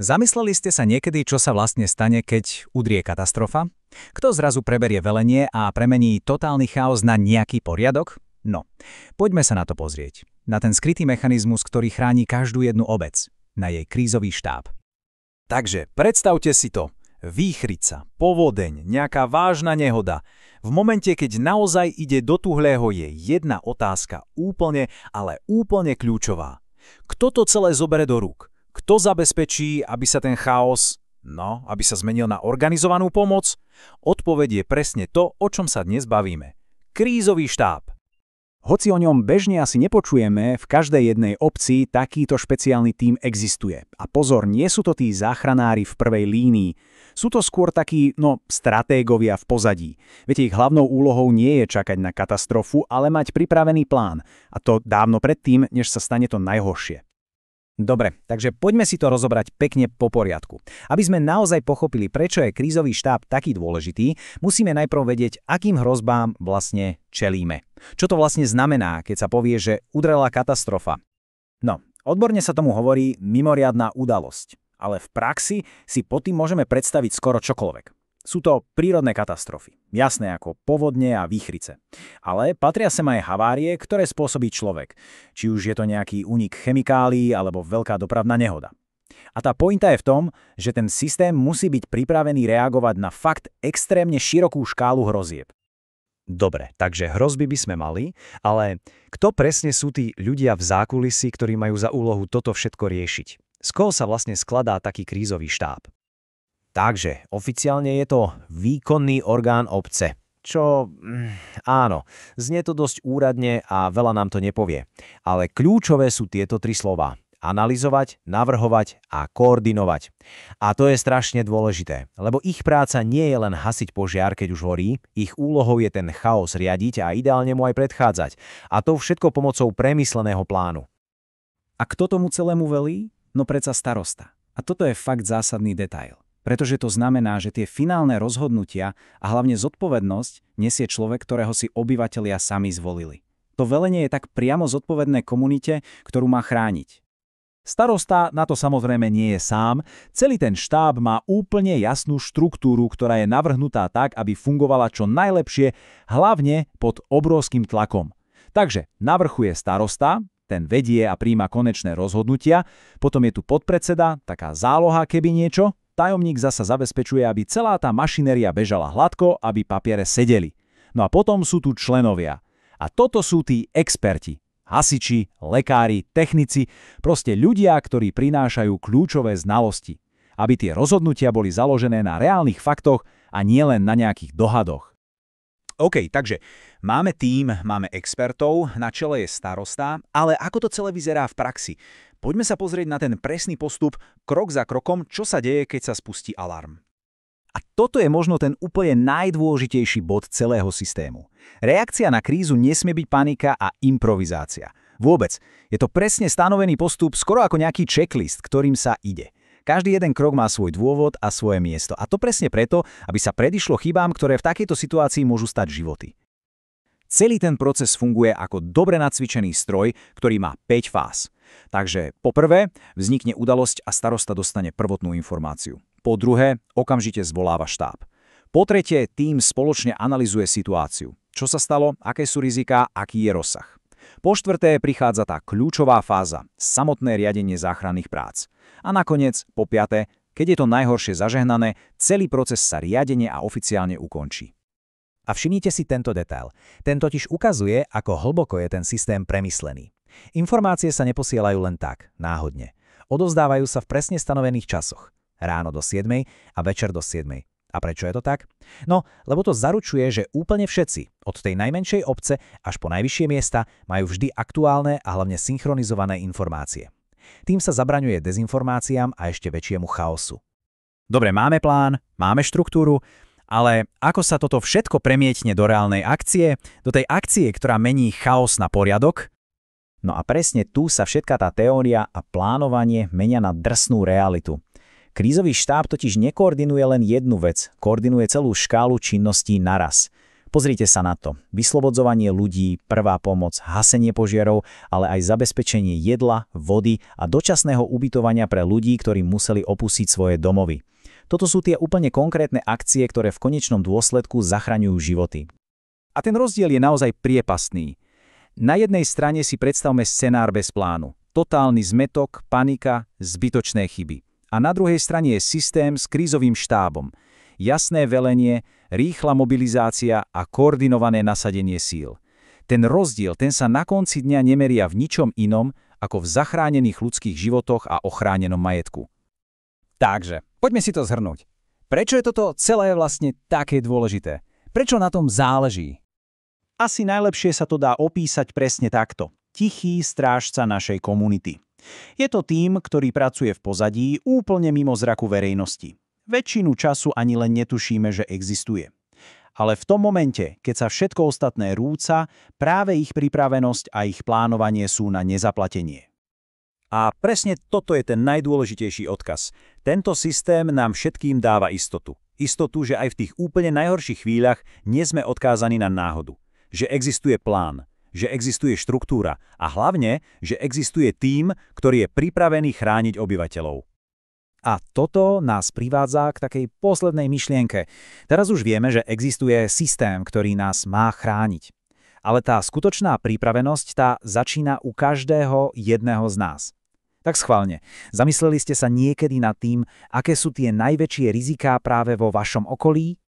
Zamysleli ste sa niekedy, čo sa vlastne stane, keď udrie katastrofa? Kto zrazu preberie velenie a premení totálny chaos na nejaký poriadok? No, poďme sa na to pozrieť. Na ten skrytý mechanizmus, ktorý chráni každú jednu obec. Na jej krízový štáb. Takže predstavte si to. Výchrica, povodeň, nejaká vážna nehoda. V momente, keď naozaj ide do tuhlého, je jedna otázka úplne, ale úplne kľúčová. Kto to celé zobere do rúk? Kto zabezpečí, aby sa ten chaos, aby sa zmenil na organizovanú pomoc? Odpoveď je presne to, o čom sa dnes bavíme. Krízový štáb. Hoci o ňom bežne asi nepočujeme, v každej jednej obci takýto špeciálny tím existuje. A pozor, nie sú to tí záchranári v prvej línii. Sú to skôr takí, stratégovia v pozadí. Viete, ich hlavnou úlohou nie je čakať na katastrofu, ale mať pripravený plán. A to dávno predtým, než sa stane to najhoršie. Dobre, takže poďme si to rozobrať pekne po poriadku. Aby sme naozaj pochopili, prečo je krízový štáb taký dôležitý, musíme najprv vedieť, akým hrozbám vlastne čelíme. Čo to vlastne znamená, keď sa povie, že udrela katastrofa? Odborne sa tomu hovorí mimoriadna udalosť, ale v praxi si pod tým môžeme predstaviť skoro čokoľvek. Sú to prírodné katastrofy, jasné ako povodne a výchrice. Ale patria sem aj havárie, ktoré spôsobí človek, či už je to nejaký únik chemikálií alebo veľká dopravná nehoda. A tá pointa je v tom, že ten systém musí byť pripravený reagovať na fakt extrémne širokú škálu hrozieb. Dobre, takže hrozby by sme mali, ale kto presne sú tí ľudia v zákulisí, ktorí majú za úlohu toto všetko riešiť? Z koho sa vlastne skladá taký krízový štáb? Takže oficiálne je to výkonný orgán obce. Čo, áno, znie to dosť úradne a veľa nám to nepovie. Ale kľúčové sú tieto tri slová. Analyzovať, navrhovať a koordinovať. A to je strašne dôležité, lebo ich práca nie je len hasiť požiar, keď už horí, ich úlohou je ten chaos riadiť a ideálne mu aj predchádzať. A to všetko pomocou premysleného plánu. A kto tomu celému velí? No predsa starosta. A toto je fakt zásadný detail. Pretože to znamená, že tie finálne rozhodnutia a hlavne zodpovednosť nesie človek, ktorého si obyvatelia sami zvolili. To velenie je tak priamo zodpovedné komunite, ktorú má chrániť. Starosta na to samozrejme nie je sám, celý ten štáb má úplne jasnú štruktúru, ktorá je navrhnutá tak, aby fungovala čo najlepšie, hlavne pod obrovským tlakom. Takže na vrchu je starosta, ten vedie a príjma konečné rozhodnutia, potom je tu podpredseda, taká záloha keby niečo, tajomník zasa zabezpečuje, aby celá tá mašinéria bežala hladko, aby papiere sedeli. No a potom sú tu členovia. A toto sú tí experti. Hasiči, lekári, technici, proste ľudia, ktorí prinášajú kľúčové znalosti. Aby tie rozhodnutia boli založené na reálnych faktoch a nielen na nejakých dohadoch. OK, takže máme tím, máme expertov, na čele je starosta, ale ako to celé vyzerá v praxi? Poďme sa pozrieť na ten presný postup, krok za krokom, čo sa deje, keď sa spustí alarm. A toto je možno ten úplne najdôležitejší bod celého systému. Reakcia na krízu nesmie byť panika a improvizácia. Vôbec. Je to presne stanovený postup, skoro ako nejaký checklist, ktorým sa ide. Každý jeden krok má svoj dôvod a svoje miesto. A to presne preto, aby sa predišlo chybám, ktoré v takejto situácii môžu stať životy. Celý ten proces funguje ako dobre nacvičený stroj, ktorý má 5 fáz. Takže po prvé, vznikne udalosť a starosta dostane prvotnú informáciu. Po druhé, okamžite zvoláva štáb. Po tretie, tím spoločne analyzuje situáciu. Čo sa stalo, aké sú riziká, aký je rozsah. Po štvrté, prichádza tá kľúčová fáza, samotné riadenie záchranných prác. A nakoniec, po piaté, keď je to najhoršie zažehnané, celý proces sa riadene a oficiálne ukončí. A všimnite si tento detail. Ten totiž ukazuje, ako hlboko je ten systém premyslený. Informácie sa neposielajú len tak, náhodne. Odovzdávajú sa v presne stanovených časoch. Ráno do 7 a večer do 7. A prečo je to tak? No, lebo to zaručuje, že úplne všetci, od tej najmenšej obce až po najvyššie miesta, majú vždy aktuálne a hlavne synchronizované informácie. Tým sa zabraňuje dezinformáciám a ešte väčšiemu chaosu. Dobre, máme plán, máme štruktúru, ale ako sa toto všetko premietne do reálnej akcie, do tej akcie, ktorá mení chaos na poriadok? No a presne tu sa všetká tá teória a plánovanie menia na drsnú realitu. Krízový štáb totiž nekoordinuje len jednu vec, koordinuje celú škálu činností naraz. Pozrite sa na to. Vyslobodzovanie ľudí, prvá pomoc, hasenie požiarov, ale aj zabezpečenie jedla, vody a dočasného ubytovania pre ľudí, ktorí museli opustiť svoje domovy. Toto sú tie úplne konkrétne akcie, ktoré v konečnom dôsledku zachraňujú životy. A ten rozdiel je naozaj priepastný. Na jednej strane si predstavme scenár bez plánu. Totálny zmetok, panika, zbytočné chyby. A na druhej strane je systém s krízovým štábom. Jasné velenie, rýchla mobilizácia a koordinované nasadenie síl. Ten rozdiel, ten sa na konci dňa nemeria v ničom inom, ako v zachránených ľudských životoch a ochránenom majetku. Takže, poďme si to zhrnúť. Prečo je toto celé vlastne také dôležité? Prečo na tom záleží? Asi najlepšie sa to dá opísať presne takto. Tichý strážca našej komunity. Je to tím, ktorý pracuje v pozadí úplne mimo zraku verejnosti. Väčšinu času ani len netušíme, že existuje. Ale v tom momente, keď sa všetko ostatné rúca, práve ich pripravenosť a ich plánovanie sú na nezaplatenie. A presne toto je ten najdôležitejší odkaz. Tento systém nám všetkým dáva istotu. Istotu, že aj v tých úplne najhorších chvíľach nie sme odkázaní na náhodu. Že existuje plán, že existuje štruktúra a hlavne, že existuje tím, ktorý je pripravený chrániť obyvateľov. A toto nás privádza k takej poslednej myšlienke. Teraz už vieme, že existuje systém, ktorý nás má chrániť. Ale tá skutočná pripravenosť tá začína u každého jedného z nás. Tak schválne, zamysleli ste sa niekedy nad tým, aké sú tie najväčšie riziká práve vo vašom okolí?